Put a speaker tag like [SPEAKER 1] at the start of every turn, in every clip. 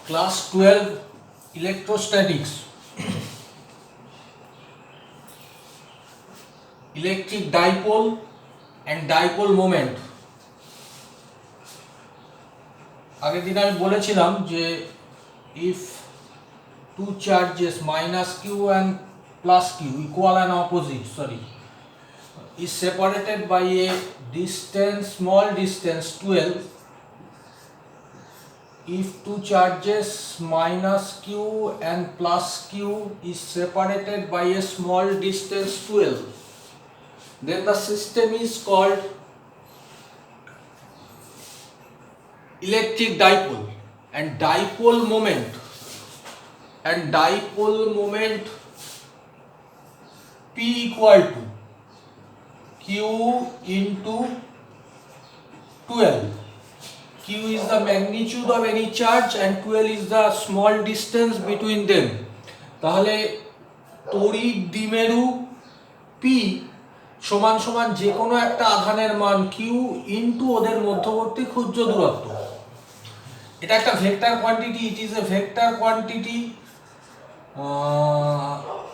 [SPEAKER 1] Class 12 Electrostatics, Electric Dipole and Dipole Moment. আগের দিন আমি বলেছিলাম যে if two charges minus q and plus q equal and opposite is separated by a distance, small distance 12, if two charges minus q and plus q is separated by a small distance 12, then the system is called electric dipole. And dipole moment P equal to q into 12. Q is the magnitude of any charge and 12 is the small distance between them. তাহলে তড়িৎ দ্বিমেরু P সমান সমান যে কোনো একটা আধানের মান Q ইনটু ওদের মধ্যবর্তী ক্ষুদ্র দূরত্ব। এটা একটা vector quantity, it is a vector quantity.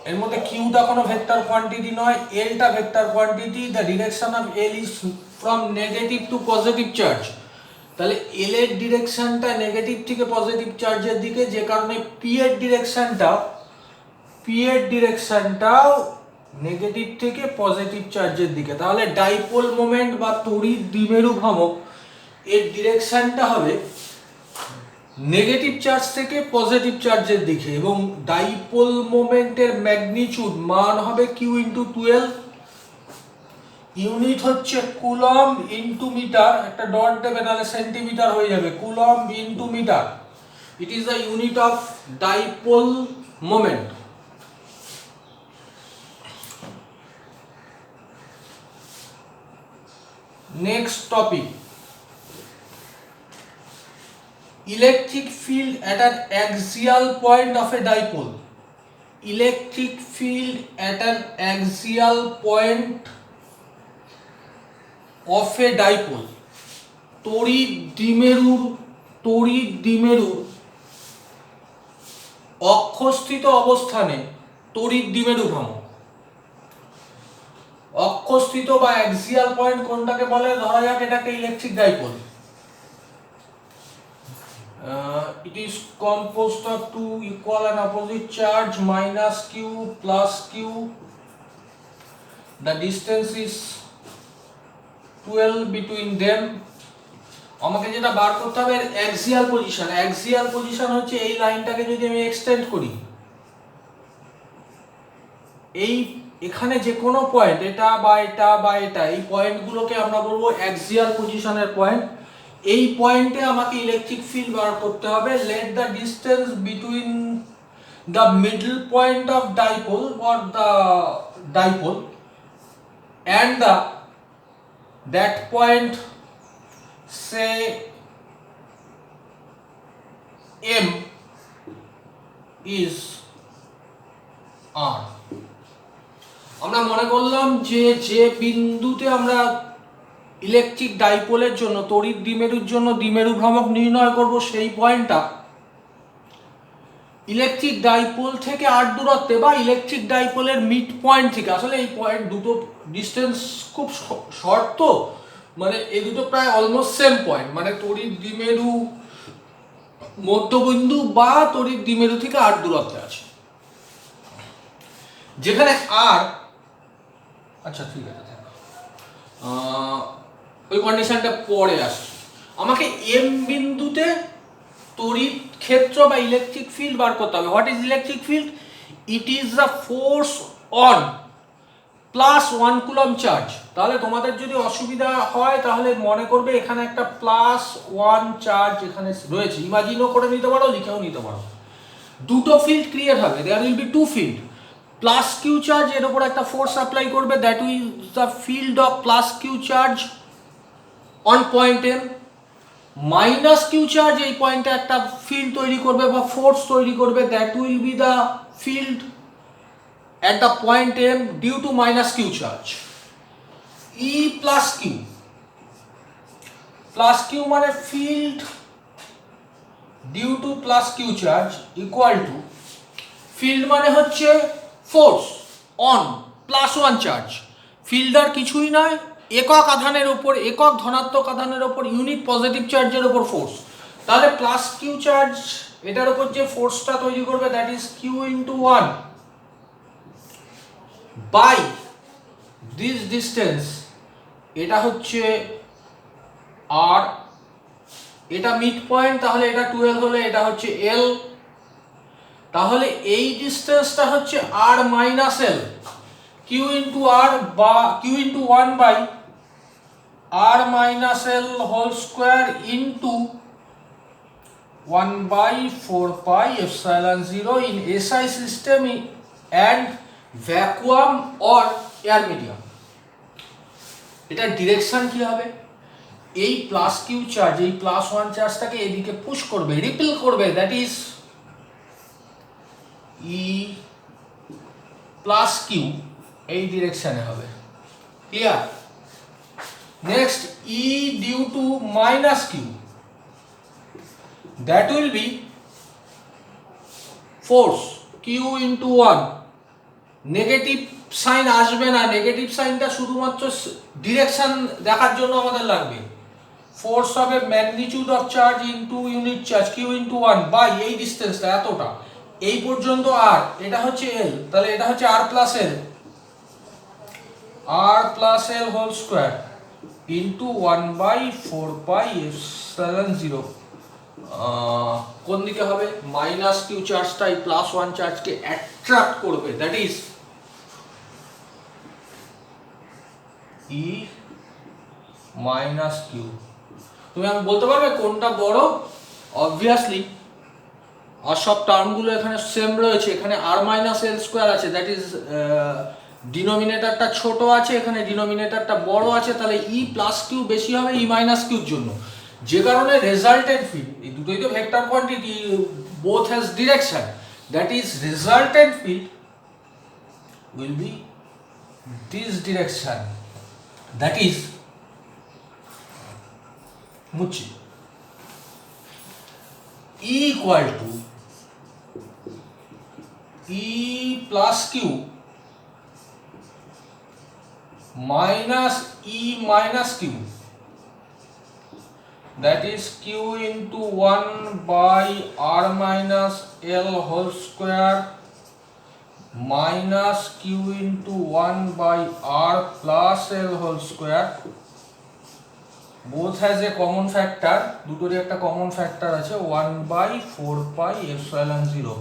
[SPEAKER 1] এর মধ্যে কিউটা কোনো ভেক্টর কোয়ান্টিটি নয়, এলটা vector quantity. The direction of l is from negative to positive charge. তাহলে এল এর ডিরেকশনটা নেগেটিভ থেকে পজিটিভ চার্জের দিকে, যে কারণে পি এর ডিরেকশনটাও নেগেটিভ থেকে পজিটিভ চার্জের দিকে। তাহলে ডাইপোল মোমেন্ট বা তড়িৎ দ্বিমেরু ভ্রামক এর ডিরেকশনটা হবে নেগেটিভ চার্জ থেকে পজিটিভ চার্জের দিকে, এবং ডাইপোল মোমেন্টের ম্যাগনিটিউড মান হবে কিউ ইন্টু 12। ইউনিট হচ্ছে কুলম্ব ইন্টু মিটার, একটা ডট দেবে তাহলে সেন্টিমিটার হয়ে যাবে, coulomb into metre. It is the unit of dipole moment. Next topic, electric field at an axial point of a dipole. Electric field at an axial point of a dipole. তড়িৎ দ্বিমেরুর অক্ষস্থিত অবস্থানে তড়িৎ দ্বিমেরু ভ্রামক। অক্ষস্থিত বা axial point কোনটাকে বলে? ধরা যাক এটাকে electric dipole. It is composed of two equal and opposite charge minus q plus q. The distance is 12 between them. আমাকে যেটা বার করতে হবে অ্যাক্সিয়াল পজিশন। অ্যাক্সিয়াল পজিশন হচ্ছে এই লাইনটাকে যদি আমি এক্সটেন্ড করি, এই এখানে যে কোনো পয়েন্ট, এটা বা এটা বা এটা, এই পয়েন্টগুলোকে আমরা বলবো অ্যাক্সিয়াল পজিশনের পয়েন্ট। এই পয়েন্টে আমাকে ইলেকট্রিক ফিল্ড বার করতে হবে। Let the distance between the middle point of dipole or the dipole and that point say M is R. আমরা মনে করলাম যে বিন্দুতে আমরা ইলেকট্রিক ডাইপোলের জন্য, তড়িৎ দ্বিমেরুর জন্য দ্বিমেরু ভ্রামক নির্ণয় করব, সেই পয়েন্টটা ইলেকট্রিক ডাইপোল থেকে আর দূরত্বে বা ইলেকট্রিক ডাইপোলের মিড পয়েন্ট থেকে। আসলে এই পয়েন্ট দুটো ডিস্টেন্স খুব শর্ট, তো মানে এই দুটো প্রায় অলমোস্ট সেম পয়েন্ট, মানে তড়িৎ দ্বিমেরু মধ্যবিন্দু বা তড়িৎ দ্বিমেরু থেকে আর দূরত্বে আছে, যেখানে আর, আচ্ছা ঠিক আছে, ওই কন্ডিশনটা পরে আসছে। আমাকে এম বিন্দুতে তড়িৎ ক্ষেত্র বা ইলেকট্রিক ফিল্ড বার করতে হবে। What is electric field? It is the force on plus 1 coulomb charge. তাহলে তোমাদের যদি অসুবিধা হয় তাহলে মনে করবে এখানে একটা প্লাস 1 চার্জ এখানে রয়েছে, ইমাজিনও করে নিতে পারো, লিখেও নিতে পারো। দুটো ফিল্ড ক্রিয়েট হবে, there will be two field. Plus Q charge এর উপর একটা ফোর্স অ্যাপ্লাই করবে, that will the field of plus Q charge on point M. Minus Q charge এই পয়েন্টে একটা ফিল্ড তৈরি করবে বা ফোর্স তৈরি করবে, that will B the field at the point M due to minus q charge. E plus q মানে field due to plus Q charge equal to field মানে হচ্ছে force on plus one charge. Field আর কিছুই নয়, একক আধানের ওপর, একক ধনাত্মক আধানের ওপর ইউনিট পজিটিভ চার্জের ওপর ফোর্স। তাহলে প্লাস কিউ চার্জ এটার ওপর যে ফোর্সটা তৈরি করবে that is Q into one by this distance, এটা হচ্ছে আর, এটা মিড পয়েন্ট, তাহলে এটা 12 হলে এটা হচ্ছে এল, তাহলে এই ডিস্টেন্সটা হচ্ছে R minus L, Q into R বা Q into one by R minus L whole square into 1/4 epsilon 0 in SI system and vacuum or air medium। এটা ডিরেকশন কি হবে? এই প্লাস কিউ চার্জ, এই প্লাস ওয়ান চার্জটাকে এদিকে push করবে, repel করবে, that is E plus Q, এই ডিরেকশনে হবে। Clear? Next E due to minus Q, that will be force q into 1, negative sign আসবে না, নেগেটিভ সাইনটা শুধুমাত্র ডিরেকশন দেখার জন্য আমাদের লাগবে। ফোর্স হবে magnitude of charge into unit charge q into 1 by এই ডিসটেন্সটা এতটা, এই পর্যন্ত আর, এটা হচ্ছে l, তাহলে এটা হচ্ছে r plus l whole square into 1/4 epsilon 0। কোন দিকে হবে? মাইনাস কিউ চার্জটা এই প্লাস ওয়ান চার্জকে অ্যাট্রাক্ট করবে, that is E minus Q. তুমি আমি বলতে পারবে কোনটা বড়? অবভিয়াসলি আর সব টার্মগুলো এখানে সেম রয়েছে, এখানে আর মাইনাস এল স্কোয়ার আছে, দ্যাট ইজ ডিনোমিনেটরটা ছোট আছে, এখানে ডিনোমিনেটরটা বড় আছে, তাহলে ই প্লাস কিউ বেশি হবে ই মাইনাস কিউর জন্য, যে কারণে রেজাল্টেন্ট ফিল্ড, এই দুটোই তো vector quantity, both has direction, that is resultant field will be this direction, that is মুচি E equal to E plus Q minus E minus Q, that is q into 1 by r minus l whole square minus q into 1 by r plus l whole square, both has a common factor, দুটোরই একটা common factor আছে 1/4 epsilon 0।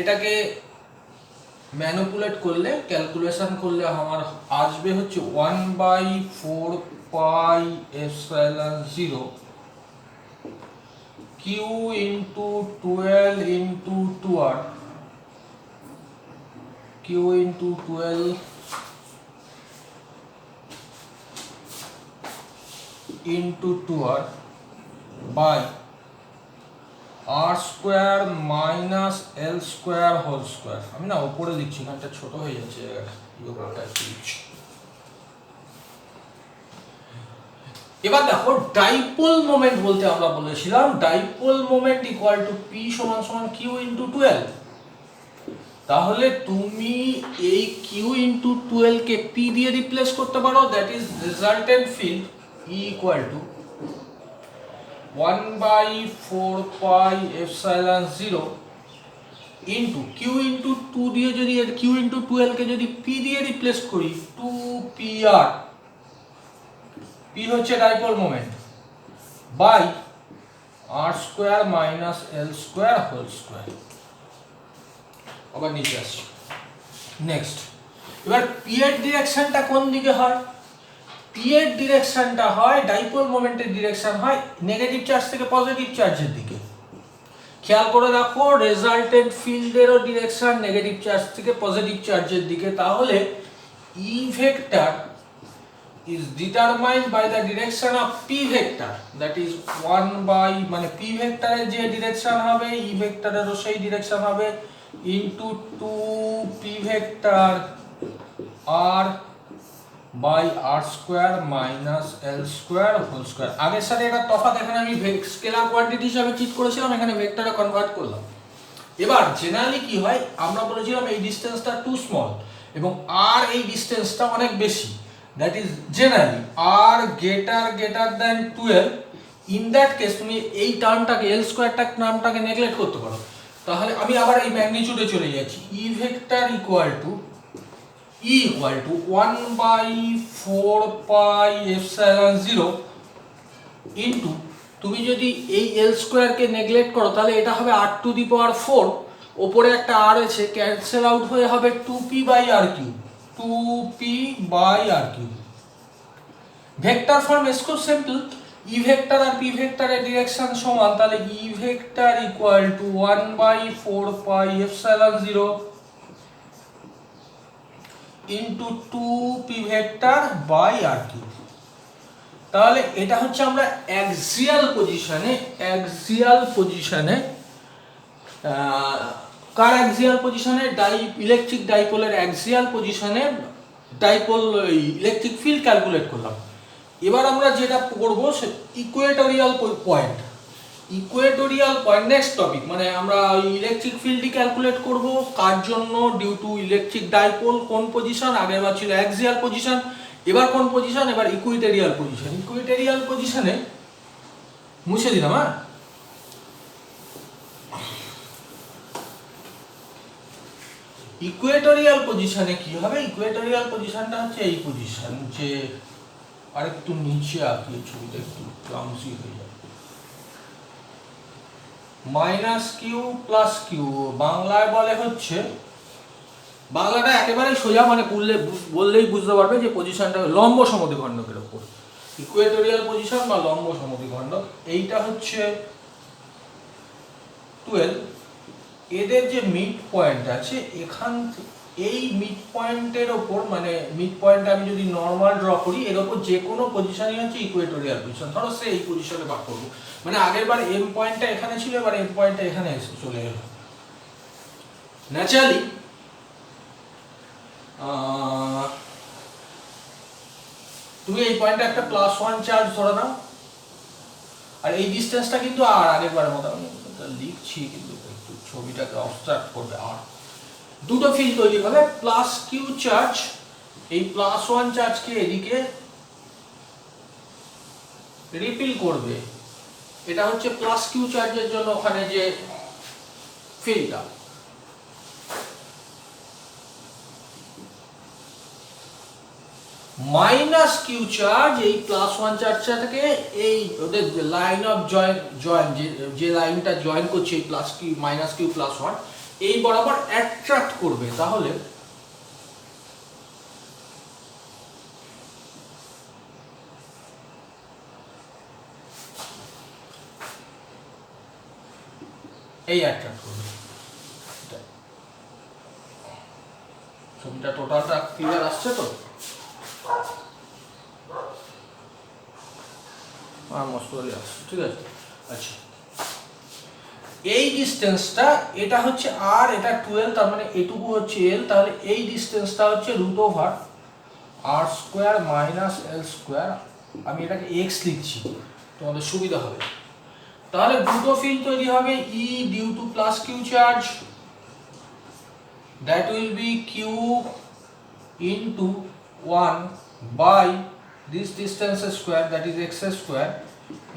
[SPEAKER 1] এটাকে manipulate করলে, calculation করলে আমার আসবে হচ্ছে 1/4 epsilon 0 q into 12 into 2r, q into 12 into 2r by r square minus L square whole square. আমি না উপরে লিখছি, এখানটা ছোট হয়ে যাচ্ছে, এবার দেখো ডাইপোল মোমেন্ট বলতে আমরা বলেছিলাম dipole moment equal to P সমান সমান কিউ ইন্টু 12। তাহলে তুমি এই কিউ ইন্টু 12 কে পি দিয়ে রিপ্লেস করতে পারো, that is resultant field E equal to 1/4 epsilon 0 into Q into 2 দিয়ে যদি কিউ ইন্টু 12 কে যদি পি দিয়ে রিপ্লেস করি 2pr, পি হচ্ছে dipole moment, by R square minus L square whole square. আবার নিচে আসছি। নেক্সট, এবার পি এর ডিরেকশনটা কোন দিকে হয়? পি এর ডিরেকশনটা হয়, ডাইপোল মোমেন্টের ডিরেকশন হয় নেগেটিভ চার্জ থেকে পজিটিভ চার্জের দিকে। খেয়াল করে দেখো রেজাল্টেন্ট ফিল্ডেরও ডিরেকশন নেগেটিভ চার্জ থেকে পজিটিভ চার্জের দিকে, তাহলে E vector is determined by the direction of p vector, that is 1 by মানে p ভেক্টরের যে ডিরেকশন হবে ই ভেক্টরেরও সেই ডিরেকশন হবে, into 2 p vector R by R square minus L square whole square. আগের সাথে এটা তফাৎ, এখানে আমি স্কেলার কোয়ান্টিটি হিসাবে চিট করেছিলাম, এখানে ভেক্টরে কনভার্ট করলাম। এবার জেনারেলি কি হয়, আমরা বলেছিলাম এই ডিস্টেন্সটা টু স্মল এবং আর এই ডিস্টেন্সটা অনেক বেশি, that is generally R greater than 12। In that case তুমি এই টার্মটাকে এল স্কোয়ারটা নামটাকে নেগলেক্ট করতে পারো। তাহলে আমি আবার এই ম্যাগনিটিউডে চলে যাচ্ছি, E vector equal to 1/4πε0 into, তুমি যদি এই এল স্কোয়ারকে নেগলেক্ট করো তাহলে এটা হবে r⁴, ওপরে একটা আর আছে, ক্যান্সেল আউট হয়ে হবে 2p/r³, 2p/r³। Vector form is খুব সিম্পল, ই ভেক্টর আর পি ভেক্টরের ডিরেকশন সমান, তাহলে E vector equal to 1/4πε0 into 2p vector by r³। তাহলে এটা হচ্ছে আমরা অ্যাক্সিয়াল পজিশনে কার অ্যাক্সিয়াল পজিশনে ইলেকট্রিক ডাইপোলের অ্যাক্সিয়াল পজিশনে ডাইপোল ইলেকট্রিক ফিল্ড ক্যালকুলেট করলাম। এবার আমরা যেটা করব সে ইকুয়েটোরিয়াল পয়েন্ট নেক্সট টপিক, মানে আমরা ইলেকট্রিক ফিল্ডই ক্যালকুলেট করব। কার জন্য? Due to electric dipole. কোন পজিশন? আগেরবার ছিল অ্যাক্সিয়াল পজিশন, এবার কোন পজিশন? এবার ইকুইটোরিয়াল পজিশনে মুছে দিলাম। হ্যাঁ, ইকুয়েটোরিয়াল পজিশনে কি হবে? ইকুয়েটোরিয়াল পজিশনটা হচ্ছে এই পজিশন, যে আরেকটু নিচে আঁকি, ছবিটা একটু ক্লামসি হয়ে যায়। -q + q বাংলায় বলে হচ্ছে, বাংলাটা একেবারে সোজা, মানে বললেই বুঝতে পারবে যে পজিশনটা লম্ব সমদ্বিখণ্ডকের উপর, ইকুয়েটোরিয়াল পজিশন বা লম্ব সমদ্বিখণ্ডক। এইটা হচ্ছে 12। এদের যে মিড পয়েন্ট আছে, এখান এই মিড পয়েন্টের ওপর, মানে মিড পয়েন্ট আমি যদি নর্মাল ড্র করি, এর ওপর যে কোনো পজিশনই হচ্ছে ইকুয়েটোরিয়াল পজিশন। ধরো সে এই পজিশনে বার করবো, মানে আগের বার এম পয়েন্টটা এখানে ছিল, এবার এম পয়েন্টটা এখানে এসে চলে গেল। ন্যাচারালি তুমি এই পয়েন্টে একটা +1 চার্জ ধরে নাও, আর এই ডিস্টেন্সটা কিন্তু আর আগের বারের মতো আমি লিখছি, কিন্তু একটু ছবিটাকে অবস্ট্রাক্ট করবে। আর দুটো ফিল্ড তৈরি হবে, +q চার্জ এই +1 চার্জকে এদিকে রিপিল করবে। এটা হচ্ছে +q চার্জের জন্য ওখানে যে ফিল্ডটা। -q চার্জ এই +1 চার্জটা থেকে এই ওদের লাইন অফ জয়েন যে লাইনটা জয়েন করছে এই +q +1 এই বরাবর অ্যাট্রাক্ট করবে। তাহলে এই অ্যাট্রাক্ট করবে। ছবিটা টোটালটা ক্লিয়ার আসছে তো? ঠিক আছে। আচ্ছা, এই ডিস্টেন্সটা, এটা হচ্ছে আর, এটা 12, তার মানে এটুকু হচ্ছে এল। তাহলে এই ডিস্টেন্সটা হচ্ছে √r² মাইনাস এল স্কোয়ার। আমি এটাকে এক্স লিখছি, তোমাদের সুবিধা হবে। তাহলে দুটো ফিল্ড তৈরি হবে, E due to +q charge, that will be q into 1 by this distance square, that is x square,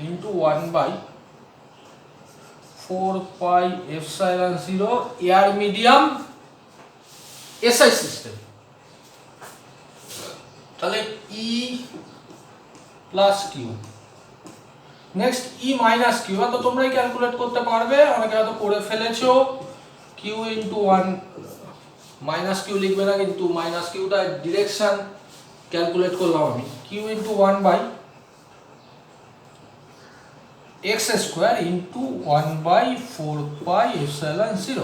[SPEAKER 1] into 1/4πε0 air medium SI system। তাহলে E plus Q, next E minus Q, তো তোমরাই calculate করতে পারবে, অনেকে হয়তো করে ফেলেছো। Q into 1 -q লিখবে না, কিন্তু -q টা ডিরেকশন ক্যালকুলেট করলাম আমি। Q into 1/x² into 1/4πε0।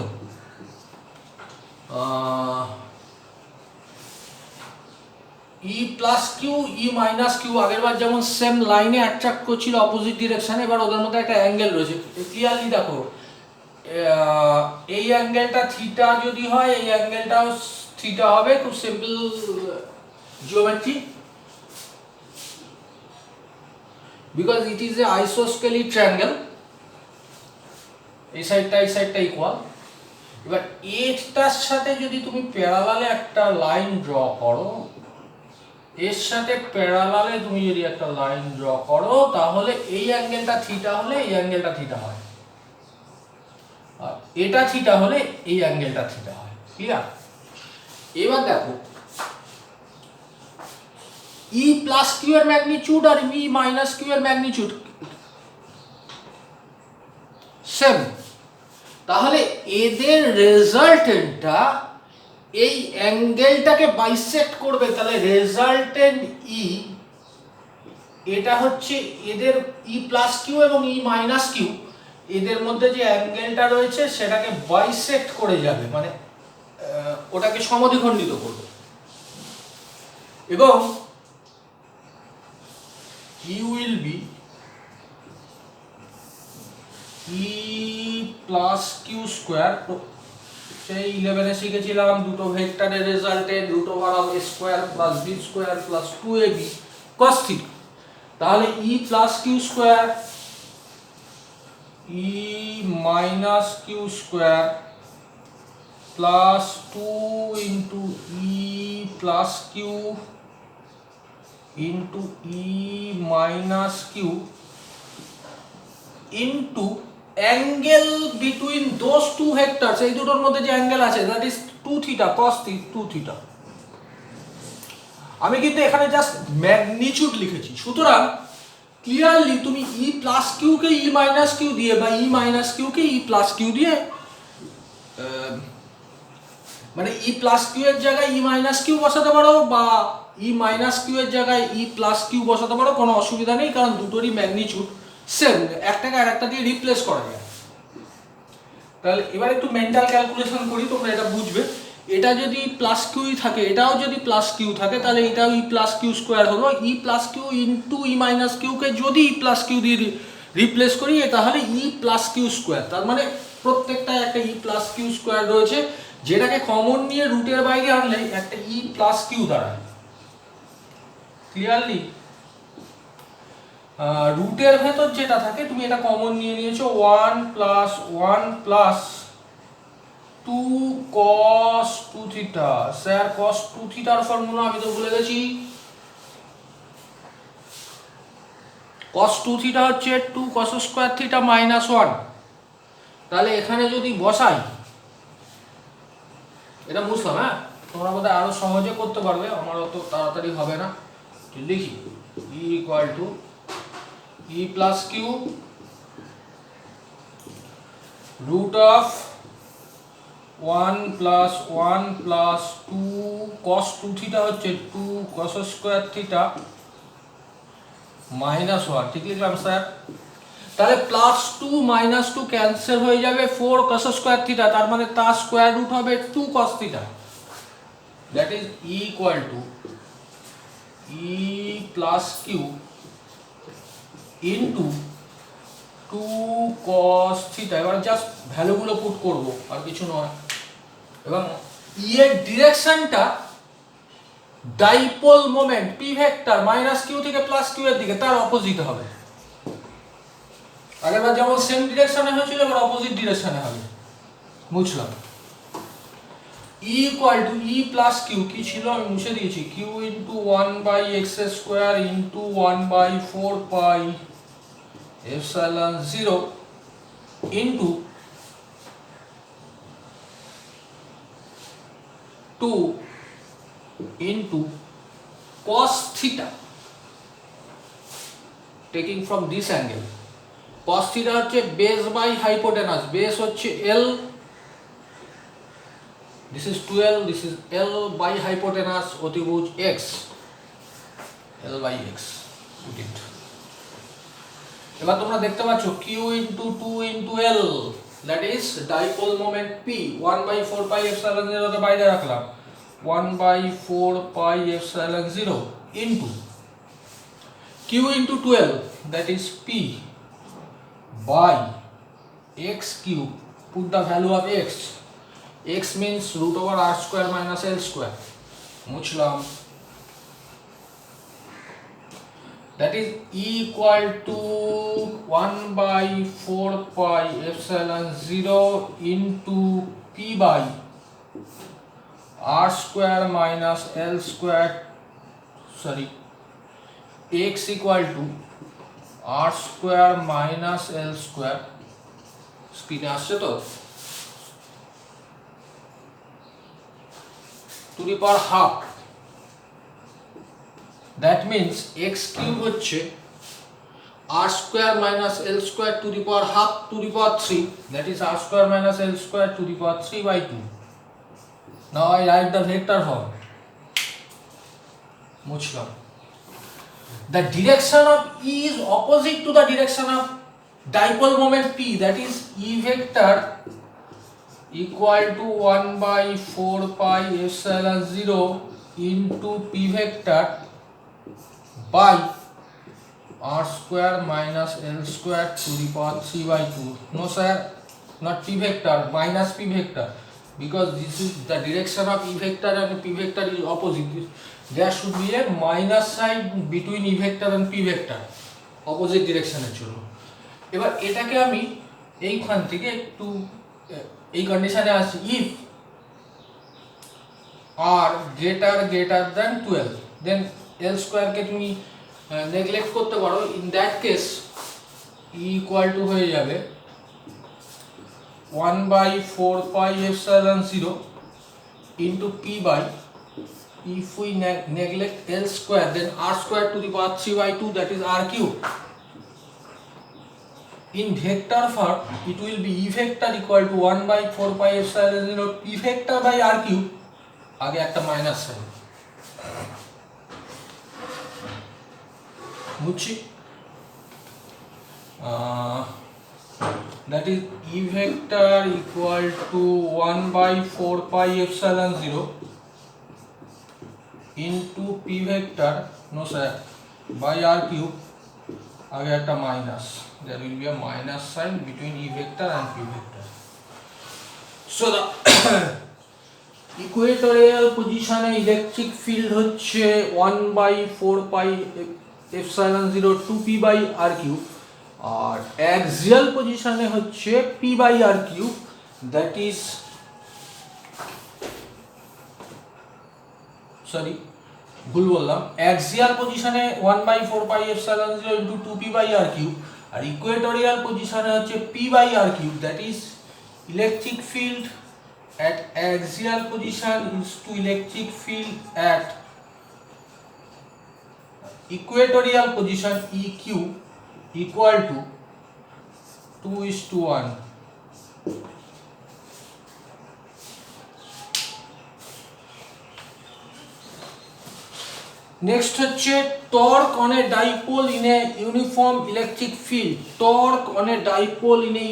[SPEAKER 1] E plus Q, E minus Q আগেরবার যেমন সেম লাইনে অ্যাট্রাক্ট করছিল অপোজিট ডিরেকশনে, এবার ওদের মধ্যে একটা অ্যাঙ্গেল রয়েছে। ক্লিয়ারলি দেখো, এই অ্যাঙ্গেলটা থিটা যদি হয়, এই অ্যাঙ্গেলটাও থিটা হবে, খুব simple geometry, because it is a isosceles triangle, এই সাইডটা ইকুয়াল। এবার এটার সাথে যদি তুমি প্যারালালে একটা লাইন ড্র করো, এর সাথে প্যারালালে তুমি যদি একটা লাইন ড্র করো, তাহলে এই অ্যাঙ্গেলটা থিটা হলে এই অ্যাঙ্গেলটা থিটা হয়, আর এটা থিটা হলে এই অ্যাঙ্গেলটা থিটা হয়। ক্লিয়ার? এবার দেখো ই প্লাস কিউ এর ম্যাগনিটিউড আর ই মাইনাস কিউ এর ম্যাগনিটিউড সেম, তাহলে এদের রেজাল্টেন্টটা এই অ্যাঙ্গেলটাকে বাইসেক্ট করবে, তাহলে রেজাল্টেন্ট ই, এটা হচ্ছে এদের ই প্লাস কিউ এবং ই মাইনাস কিউ, এদের মধ্যে যে অ্যাঙ্গেলটা রয়েছে সেটাকে বাইসেক্ট করে যাবে, মানে ওটাকে সমদ্বিখণ্ডিত করবে, এবং E will be E plus q square, সেই 11-এ শিখেছিলাম দুটো ভেক্টরের resultant root over of a square plus b square plus 2ab cos theta, তাহলে E plus q square E minus q square plus 2 into E plus q into E minus Q into angle between those two vectors, এই দুটোর মধ্যে যে angle আছে that is 2 theta cos 2 theta. আমি কিন্তু এখানে just magnitude লিখেছি, সুতরাং ক্লিয়ারলি তুমি ই প্লাস কিউ কে ই মাইনাস কিউ দিয়ে বা ই মাইনাস কিউ কে ই প্লাস কিউ দিয়ে, মানে ই প্লাস কিউ এর জায়গায় ই মাইনাস কিউ বসাতে পারো বা ই মাইনাস কিউ এর জায়গায় ই প্লাস কিউ বসাতে পারো, কোনো অসুবিধা নেই, কারণ দুটোরই ম্যাগনিটিউড সেম, একটাকে আরেকটা দিয়ে রিপ্লেস করা যায়। তাহলে এবার একটু মেন্টাল ক্যালকুলেশন করি, তোমরা এটা বুঝবে। এটা যদি প্লাস কিউই থাকে, এটাও যদি প্লাস কিউ থাকে, তাহলে এটাও ই প্লাস কিউ স্কোয়ার হলো, ই plus q into E minus কিউকে যদি ই প্লাস কিউ দিয়ে রিপ্লেস করি তাহলে ই প্লাস কিউ স্কোয়ার, তার মানে প্রত্যেকটা একটা ই প্লাস কিউ স্কোয়ার রয়েছে, যেটাকে কমন নিয়ে রুটের বাইরে আনলে একটা ই প্লাস কিউ দাঁড়ায়। ক্লিয়ারলি? রুটের ভেতর যেটা থাকে তুমি এটা কমন নিয়ে নিয়েছো, 1 plus 1 plus 2 cos 2 theta. Sir cos 2 থিটার ফর্মুলা আমি তো ভুলে গেছি। cos 2 থিটা হচ্ছে 2 cos স্কয়ার থিটা মাইনাস 1। তাহলে এখানে যদি বসাই, এটা বুঝলাম, হ্যাঁ তোমরা বোধহয় আরো সহজে করতে পারবে, আমার অত তাড়াতাড়ি হবে না। লিখি E equal to E plus Q root of 1 plus 1 plus 2 cos 2 theta হচ্ছে 2 cos স্কয়ার থিটা মাইনাস 1, ঠিক লিখলাম স্যার? তাহলে প্লাস 2 মাইনাস 2 ক্যান্সেল হয়ে যাবে, 4 cos স্কয়ার থিটা, তার মানে তার স্কয়ার রুট হবে 2 cos theta, that is E equal to E plus q into 2 cos theta. এবার জাস্ট ভ্যালুগুলো পুট করব, আর কিছু নয়। এবং ই এর ডিরেকশনটা dipole moment p vector minus q থেকে প্লাস কিউ এর দিকে, তার অপোজিট হবে। আগেরবার যেমন সেম ডিরেকশনে হয়েছিল, এবার অপোজিট ডিরেকশনে হবে। বুঝলাম? E equal to E plus Q কি ছিল আমি মুছে দিয়েছি, Q into 1/x square into 1/4 pi epsilon 0 into 2 into cos theta taking from this angle। cos theta হচ্ছে বেস বাই হাইপোটেনাস, বেস হচ্ছে L, this is 12, this is L by hypotenuse অতিভুজ x, L by x put it। এবার তোমরা দেখতে পাচ্ছ q into 2 into L, that is dipole moment P, 1/4 pi epsilon 0 কে বাইরে রাখলাম, 1/4 pi epsilon 0 into q into 12, that is P by x cube, put the value of x, x means root over r square minus l square, মুছলাম, that is equal to 1 by 4 pi epsilon 0 into p by r square minus l square, sorry, x equal to r square minus l square, স্ক্রিনে আসছে তো, to the power half, that means x cube হচ্ছে r square minus l square to the power half to the power 3, that is r square minus l square to the power 3 by 2. Now I write the vector form, মুছলাম, the direction of E is opposite to the direction of dipole moment P, that is E vector equal to 1 by 4 pi epsilon 0 into P vector by r square minus l square to the power 3 by 2. No sir, not P vector, minus P vector, because this is the direction of E vector and P vector is opposite. There should be a minus sign between E vector and P vector, opposite direction এর জন্য। এবার এটাকে আমি এইখান থেকে একটু এই কন্ডিশনে আসি, if r greater than 12, then l square কে তুমি নেগলেক্ট করতে পারো, in that case E equal to হয়ে যাবে 1 by 4 pi epsilon 0 into P by, if we neglect l square, then r square to the power 3 by 2, that is r cube. In vector form it will be E vector equal to 1 by 4 pi epsilon 0 P vector by r cube, আগে একটা minus sine বুঝছি, that is E vector equal to 1 by 4 pi epsilon 0 into P vector, no sir, by r cube, আগে একটা minus, there will be a minus sign between E vector and P vector. So the equatorial position A electric field হচ্ছে 1 by 4 pi epsilon 0 2p by r cube, R axial পজিশনে হচ্ছে p by r cube, that is, sorry ভুল বললাম, axial পজিশনে 1 by 4 pi epsilon 0 into 2p by r cube, আর equatorial পজিশনে হচ্ছে p by r cube, that is electric field at axial position is to electric field at equatorial position EQ equal to 2:1. Next হচ্ছে torque on a dipole in a uniform electric field. Torque on a dipole in a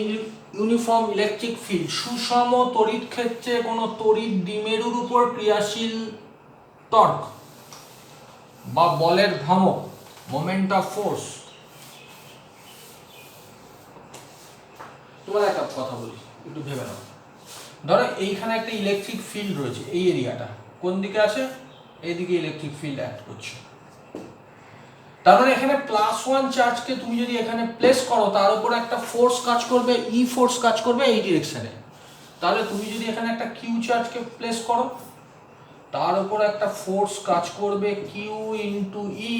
[SPEAKER 1] uniform electric field, সুষম তড়িৎ ক্ষেত্রে কোনো তড়িৎ দ্বিমেরুর উপর ক্রিয়াশীল torque বা বলের ভ্রামক, মোমেন্ট অফ ফোর্স। তোমার একটা কথা বলি, একটু ভেবে নাও, ধরো এইখানে একটা ইলেকট্রিক ফিল্ড রয়েছে, এই এরিয়াটা কোন দিকে আছে, এইদিকে ইলেকট্রিক ফিল্ড অ্যাক্ট করছে, তার মানে এখানে +1 চার্জকে তুমি যদি এখানে প্লেস করো, তার উপর একটা ফোর্স কাজ করবে, ই ফোর্স কাজ করবে এই ডিরেকশনে। তাহলে তুমি যদি এখানে একটা কিউ চার্জকে প্লেস করো, তার উপর একটা ফোর্স কাজ করবে কিউ ইনটু ই,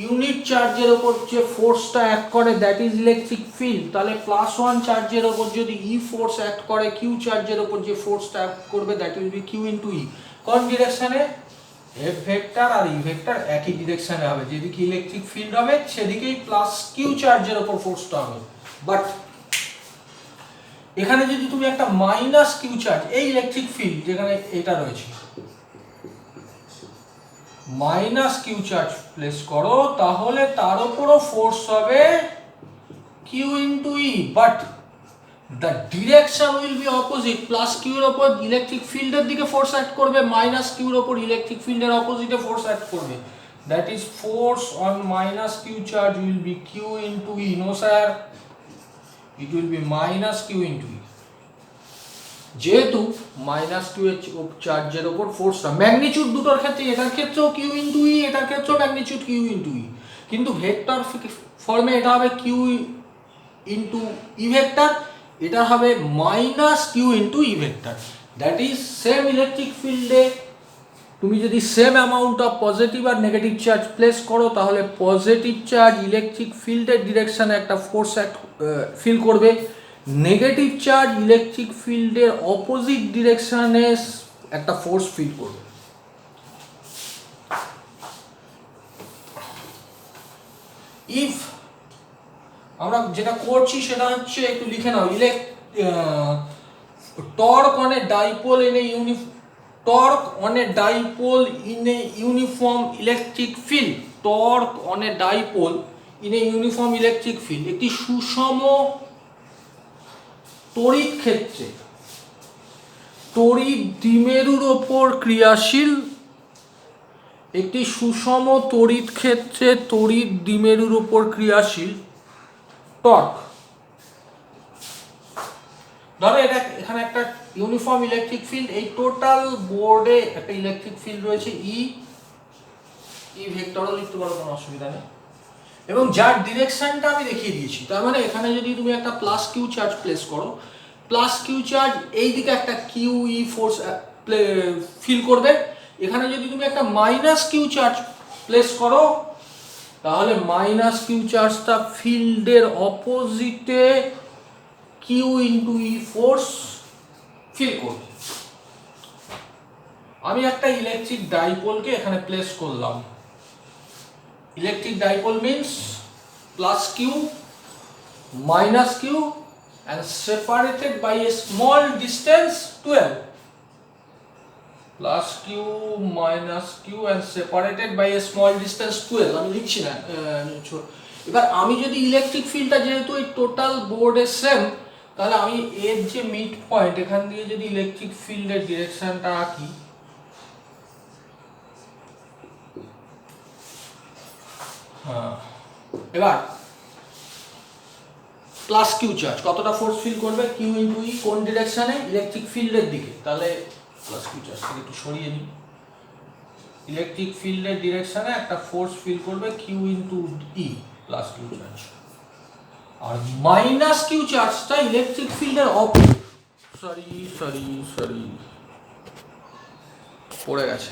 [SPEAKER 1] ইউনিট চার্জের উপর যে ফোর্সটা অ্যাক্ট করে দ্যাট ইজ ইলেকট্রিক ফিল্ড। তাহলে +1 চার্জের উপর যদি ই ফোর্স অ্যাক্ট করে, কিউ চার্জের উপর যে ফোর্সটা অ্যাক্ট করবে that will be q into E. কোন ডিরেকশনে, এফ ভেক্টর আর ই ভেক্টর একই ডিরেকশনে হবে, যেদিকে ইলেকট্রিক ফিল্ড হবে সেদিকেই প্লাস কিউ চার্জের উপর ফোর্সটা হবে। বাট এখানে যদি তুমি একটা মাইনাস কিউ চার্জ, এই ইলেকট্রিক ফিল্ড যেখানে এটা রয়েছে, মাইনাস কিউ চার্জ প্লেস করো, তাহলে তার উপরও ফোর্স হবে Q into E, but the direction will be opposite, plus Q এর উপর ইলেকট্রিক ফিল্ডের দিকে ফোর্স অ্যাক্ট করবে, মাইনাস কিউ এর উপর ইলেকট্রিক ফিল্ডের অপোজিটে ফোর্স অ্যাক্ট করবে, that is force on minus q charge will be q into e, no sir, it will be minus q into e. যেহেতু মাইনাস কিউ এর চার্জের ওপর ফোর্সটা ম্যাগনিটিউড দুটোর ক্ষেত্রে, এটার ক্ষেত্রেও কিউ ইন্টু ই, এটার ক্ষেত্রেও ম্যাগনিটিউড কিউ ইন্টু ই, কিন্তু ভেক্টর ফর্মে এটা হবে কিউ ইন্টু ই ভেক্টর, এটা হবে minus Q into E vector. That is same electric ফিল্ডে তুমি যদি সেম অ্যামাউন্ট অফ পজিটিভ আর নেগেটিভ চার্জ প্লেস করো, তাহলে পজিটিভ চার্জ ইলেকট্রিক ফিল্ডের ডিরেকশনে একটা ফোর্স ফিল করবে, নেগেটিভ চার্জ ইলেকট্রিক ফিল্ডের অপোজিট ডিরেকশনে একটা ফোর্স ফিল করবে। ইফ আমরা যেটা করছি সেটা হচ্ছে, একটু লিখে নাও, torque on a dipole in a torque on a dipole in a uniform electric field, torque on a dipole in a uniform electric field, একটি সুষম তড়িৎ ক্ষেত্রে তড়িৎ দ্বিমেরুর ওপর ক্রিয়াশীল, একটি সুষম তড়িৎ ক্ষেত্রে তড়িৎ দ্বিমেরুর ওপর ক্রিয়াশীল টর্ক। ধরো এটা এখানে একটা ইউনিফর্ম ইলেকট্রিক ফিল্ড, এই টোটাল বোর্ডে একটা ইলেকট্রিক ফিল্ড রয়েছে ই ভেক্টরও লিখতে পারো, কোনো অসুবিধা নেই, এবং যার ডিরেকশনটা আমি দেখিয়ে দিয়েছি। তার মানে এখানে যদি তুমি একটা প্লাস কিউ চার্জ প্লেস করো, প্লাস কিউ চার্জ এই দিকে একটা কিউ ই ফোর্স ফিল করবে, এখানে যদি তুমি একটা মাইনাস কিউ চার্জ প্লেস করো, তাহলে মাইনাস কিউ চার্জটা ফিল্ডের অপোজিটে Q into E force feel করবে। আমি একটা ইলেকট্রিক ডাইপোলকে এখানে প্লেস করলাম। Electric dipole means plus Q minus Q and separated by a small distance 12, plus q minus q and separated by a small distance 12, আমি লিখছি না। এবার আমি যদি ইলেকট্রিক ফিল্ডটা যেহেতু এই টোটাল বোর্ডের সেম, তাহলে আমি এর যে মিড পয়েন্ট এখান দিয়ে যদি ইলেকট্রিক ফিল্ডের ডিরেকশনটা আঁকি, হ্যাঁ, এবার প্লাস কিউ চার্জ কতটা ফোর্স ফিল করবে, কিউ ইন্টু ই, কোন ডিরেকশনে, ইলেকট্রিক ফিল্ডের দিকে, তাহলে প্লাস কিউ চার্জটাকে একটু সরিয়ে নিই, ইলেকট্রিক ফিল্ডের ডিরেকশনে একটা ফোর্স ফিল করবে Q into E plus Q charge, আর মাইনাস কিউ চার্জটা ইলেকট্রিক ফিল্ডের সরি পড়ে গেছে,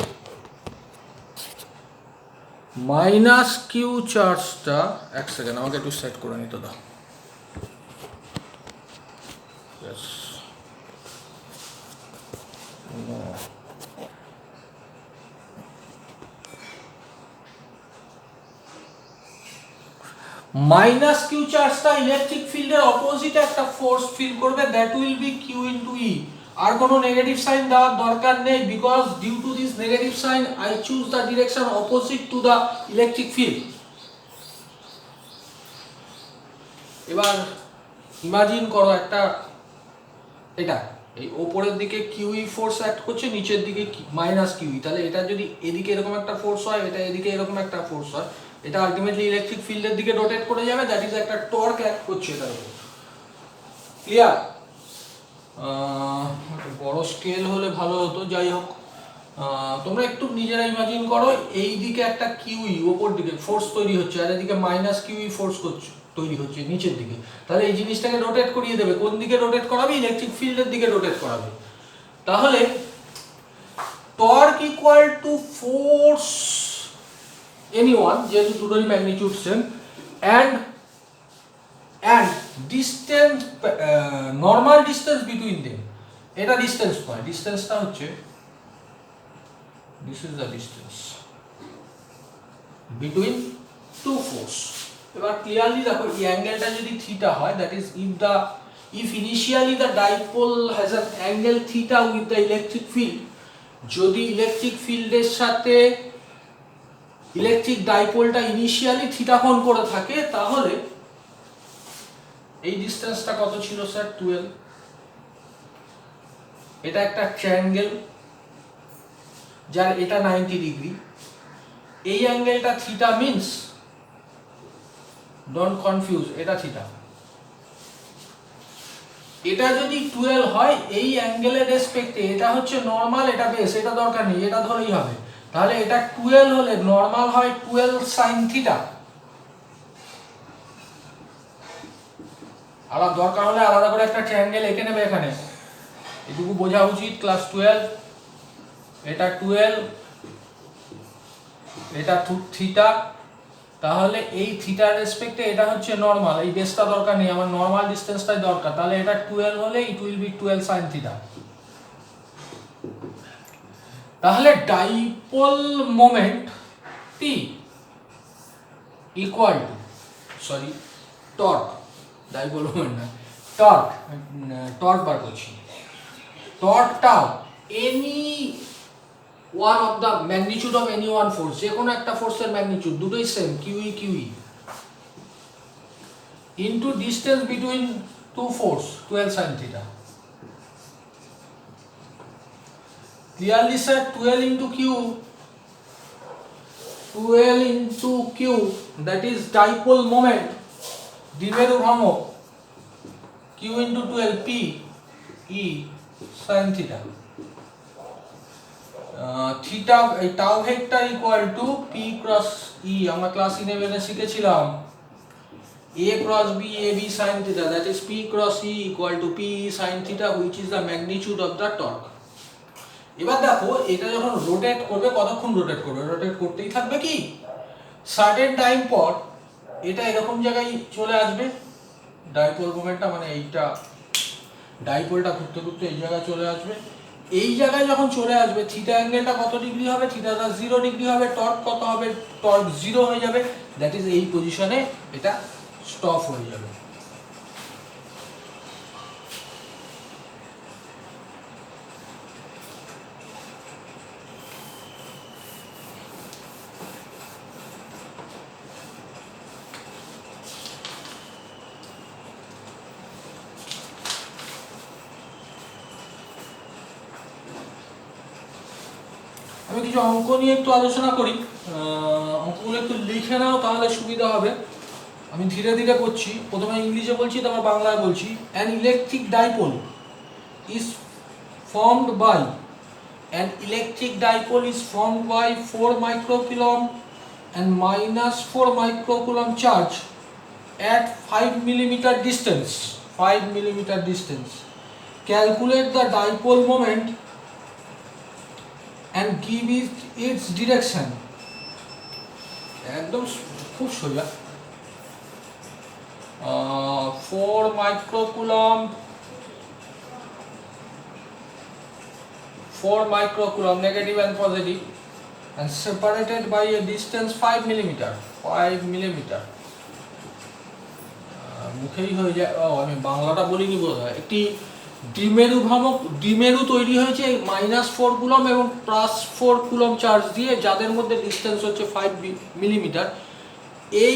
[SPEAKER 1] মাইনাস কিউ চার্জটা, এক সেকেন্ড আমাকে একটু সেট করে নিতে দাও। মাইনাস কিউ চার্জটা ইলেকট্রিক ফিল্ডের অপোজিটে একটা ফোর্স ফিল করবে, that will be q into E. আর কোনো নেগেটিভ সাইন দেওয়ার দরকার নেই, because due to this negative sign I choose the direction opposite to the electric field. এবার ইমাজিন করো একটা, এটা এই ওপরের দিকে কিউই ফোর্স অ্যাক্ট করছে, নিচের দিকে মাইনাস কিউই, তাহলে এটা যদি এদিকে এরকম একটা ফোর্স হয়, এটা এদিকে এরকম একটা ফোর্স হয়, এটা আলটিমেটলি ইলেকট্রিক ফিল্ডের দিকে রোটেট করে যাবে, দ্যাট ইজ একটা টর্ক অ্যাক্ট করছে এটার উপর। ক্লিয়ার? বড় স্কেল হলে ভালো হতো, যাই হোক তোমরা একটু নিজেরা ইমাজিন করো, এই দিকে একটা কিউই ওপর দিকে ফোর্স তৈরি হচ্ছে, আর এদিকে মাইনাস কিউই ফোর্স তৈরি হচ্ছে নিচের দিকে, তাহলে এই জিনিসটাকে রোটেট করিয়ে দেবে, কোন দিকে রোটেট করাবে, ইলেকট্রিক ফিল্ডের দিকে রোটেট করাবে। তাহলে torque equal to force anyone, যেহেতু দুটোরই magnitude same, and distance, normal distance between them, এটা ডিসটেন্স নয়, ডিসটেন্সটা হচ্ছে this is the distance between two force। এবার ক্লিয়ারলি দেখো, এই অ্যাঙ্গেলটা যদি থিটা হয়, that is if initially the dipole has an angle theta with the electric field, যদি electric ফিল্ডের সাথে ইলেকট্রিক ডাইপোলটা ইনিশিয়ালি থিটা কোণ করে থাকে, তাহলে এই ডিসটেন্সটা কত ছিল স্যার, 12। এটা একটা ট্রায়াঙ্গেল যার এটা 90 ডিগ্রি, এই অ্যাঙ্গেলটা থিটা মিন্স, ডোন্ট কনফিউজ, এটা থিটা। এটা যদি 12 হয় এই অ্যাঙ্গেলের রেসপেক্টে এটা হচ্ছে নরমাল, এটা বেস, এটা দরকার নেই, এটা ধরেই হবে। তাহলে এটা 12 হলে নরমাল হয় 12 sin থিটা। আলাদা দরকার হলে আলাদা করে একটা ট্রায়াঙ্গেল এঁকে নেবে এখানে, এটুকু বোঝা উচিত ক্লাস 12। এটা 12, এটা থিটা, তাহলে এই থিটার রেসপেক্টে এটা হচ্ছে নরমাল, এই বেসটা দরকার নেই, আমার নরমাল ডিসটেন্সটাই দরকার। তাহলে এটা 12 হলে it will be 12 sin theta. তাহলে dipole moment P equal to, sorry torque, dipole moment না, টর্ক বার করছি, torque tau any one of the magnitude of any one force, যে কোনো একটা ফোর্সের ম্যাগনিটিউড দুটোই সেম, কিউই into distance between two force 12 sin theta. Clearly sir, 12 into Q, that is dipole moment, দ্বিমেরু ভ্রামক, Q into 12 P E sin theta, theta এই tau vector equal to P cross E, আমরা class 11 এ শিখেছিলাম A cross B AB sin theta, that is P cross E equal to P E sin theta, which is the magnitude of the torque. এবার দেখো এটা যখন rotate করবে, কতক্ষণ rotate করবে, rotate করতেই থাকবে কি সার্টেন টাইম পর এটা এরকম জায়গায় চলে আসবে, ডাইপোল মোমেন্টটা মানে এইটা ডাইপোলটা ঘুরতে ঘুরতে এই জায়গায় চলে আসবে। এই জায়গায় যখন চলে আসবে থিটা অ্যাঙ্গেলটা কত ডিগ্রি হবে, থিটাটা 0 ডিগ্রি হবে, টর্ক কত হবে, টর্ক 0 হয়ে যাবে, দ্যাট ইজ এই পজিশনে এটা স্টপ হয়ে যাবে। আমি কিছু অঙ্ক নিয়ে একটু আলোচনা করি, অঙ্কগুলো একটু লিখে নাও তাহলে সুবিধা হবে। আমি ধীরে ধীরে করছি, প্রথমে ইংলিশে বলছি তারপর বাংলায় বলছি। An electric dipole is formed by $4 microcoulomb and -4 microcoulomb charge at 5 millimeter distance. Calculate the dipole moment and give it its direction. একদম খুব সোজা। 4 microcoulomb, negative and positive, and separated by a distance 5 millimeter. মুখেই হয়ে যায়, আমি বাংলাটা বলিনি বোধহয়। একটি দ্বিমেরু ভ্রামক, দ্বিমেরু তৈরি হয়েছে -4 কুলম এবং +4 কুলম চার্জ দিয়ে, যাদের মধ্যে ডিস্টেন্স হচ্ছে 5 মিলিমিটার। এই